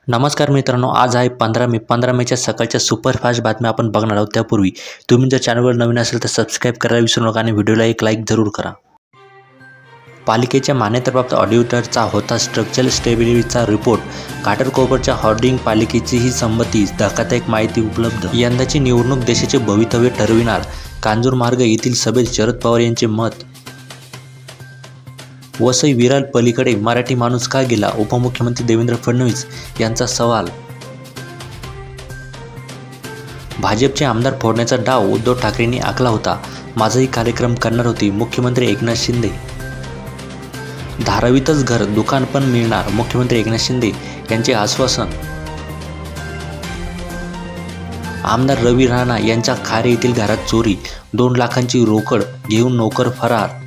नमस्कार मित्रांनो, आज आहे 15 मे. 15 मेच्या सकाळच्या सुपरफास्ट बातम्या आपण बघणार आहोत. त्यापूर्वी तुम्ही जर चॅनलवर नवीन असेल तर सबस्क्राईब करायला विसरू नका आणि व्हिडिओला एक लाईक जरूर करा. पालिकेच्या मान्यताप्राप्त ऑडिटरचा होता स्ट्रक्चरल स्टेबिलिटीचा रिपोर्ट. घाटकोपरच्या होर्डिंग पालिकेची ही संमती, धक्कादायक माहिती उपलब्ध. यंदाची निवडणूक देशाचे भवितव्य ठरविणार. कांजूरमार्ग येथील सभेत शरद पवार यांचे मत. वसई विरार पलीकडे मराठी माणूस का गेला? उपमुख्यमंत्री देवेंद्र फडणवीस यांचा सवाल. भाजपचे आमदार फोडण्याचा डाव उद्धव ठाकरेंनी आखला होता. माझाही कार्यक्रम करणार होती मुख्यमंत्री एकनाथ शिंदे. धारावीतच घर दुकान पण मिळणार, मुख्यमंत्री एकनाथ शिंदे यांचे आश्वासन. आमदार रवी राणा यांच्या खारे येथील घरात चोरी, 2 लाखांची रोकड घेऊन नोकर फरार.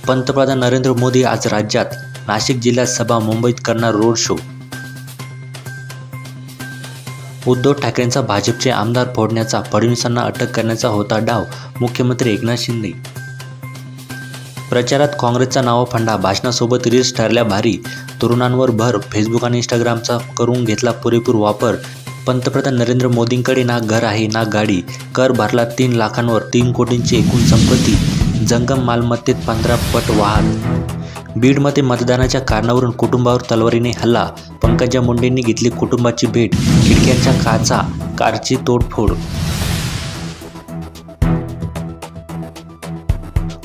पंतप्रधान नरेंद्र मोदी आज राज्यात. नाशिक जिल्ह्यात सभा, मुंबईत करणार रोड शो. उद्धव ठाकरेंचा भाजपचे आमदार फोडण्याचा, फडणवीसांना अटक करण्याचा होता डाव, मुख्यमंत्री एकनाथ शिंदे. प्रचारात काँग्रेसचा नावा फंडा, भाषणासोबत रील्स ठरल्या भारी. तरुणांवर भर, फेसबुक आणि इंस्टाग्रामचा करून घेतला पुरेपूर वापर. पंतप्रधान नरेंद्र मोदींकडे ना घर आहे ना गाडी, कर भरला 3 लाखांवर, 3 कोटींची एकूण संपत्ती, जंगम मालमत्तेत 15 पट वाढ. बीडमध्ये मतदानाच्या कारणावरून कुटुंबावर तलवारीने हल्ला, पंकजा मुंडेंनी घेतली कुटुंबाची भेट, खिडक्यांच्या काचा, कारची तोडफोड.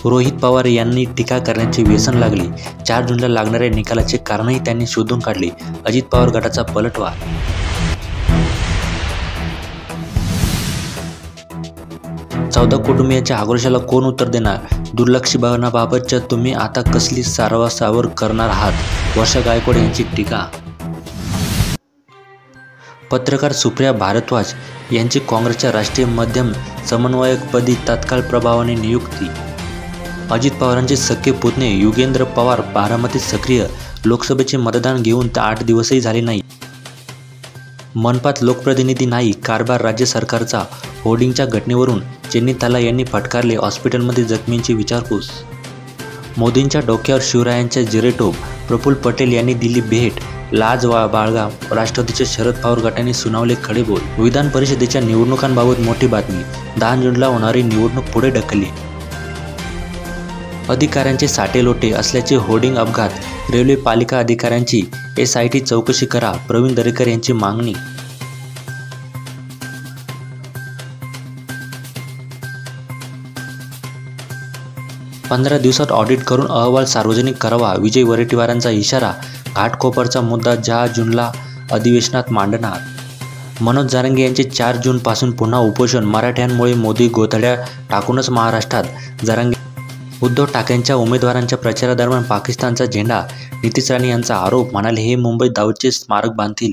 रोहित पवार यांनी टीका करण्याचे व्यसन लागले. 4 जूनला लागणाऱ्या निकालाचे कारणही त्यांनी शोधून काढले. अजित पवार गटाचा पलटवार. चौदा कुटुंबियांच्या आक्रोशाला कोण उत्तर देणार? दुर्लक्षीपणाबाबतच्या तुम्ही आता कसली सारवासावर करणार आहात? वर्षा गायकवाड यांची टीका. पत्रकार सुप्रिया भारद्वाज यांची काँग्रेसच्या राष्ट्रीय माध्यम समन्वयकपदी तत्काळ प्रभावाने नियुक्ती. अजित पवारांचे सख्खे पुतणे युगेंद्र पवार बारामतीत सक्रिय. लोकसभेचे मतदान घेऊन 8 दिवसही झाले नाही. मनपात लोकप्रतिनिधी नाही, कारभार राज्य सरकारचा. होर्डिंगच्या घटनेवरून चेन्नीताला यांनी फटकारले, हॉस्पिटलमध्ये जखमींची विचारपूस. मोदींच्या डोक्यावर शिवरायांच्या जिरेटोप, प्रफुल्ल पटेल यांनी दिली भेट. लाज बाळगा, राष्ट्रवादीच्या शरद पवार गटाने सुनावले खडे बोल. विधान परिषदेच्या निवडणुकांबाबत मोठी बातमी. 10 जूनला होणारी निवडणूक पुढे ढकलली. अधिकाऱ्यांचे साटेलोटे असल्याचे होर्डिंग अपघात. रेल्वे पालिका अधिकाऱ्यांची SIT चौकशी करा, प्रवीण दरेकर यांची मागणी. पंधरा दिवसात ऑडिट करून अहवाल सार्वजनिक करावा, विजय वडेट्टीवारांचा इशारा. घाटकोपरचा मुद्दा 10 जूनला अधिवेशनात मांडणार. मनोज जरांगे यांचे 4 जूनपासून पुन्हा उपोषण. मराठ्यांमुळे मोदी गोधड्या टाकूनच महाराष्ट्रात. जरांगे. उद्धव ठाकरेंच्या उमेदवारांच्या प्रचारादरम्यान पाकिस्तानचा झेंडा. नितीश राणे यांचा आरोप, म्हणाले हे मुंबईत दाऊदचे स्मारक बांधतील.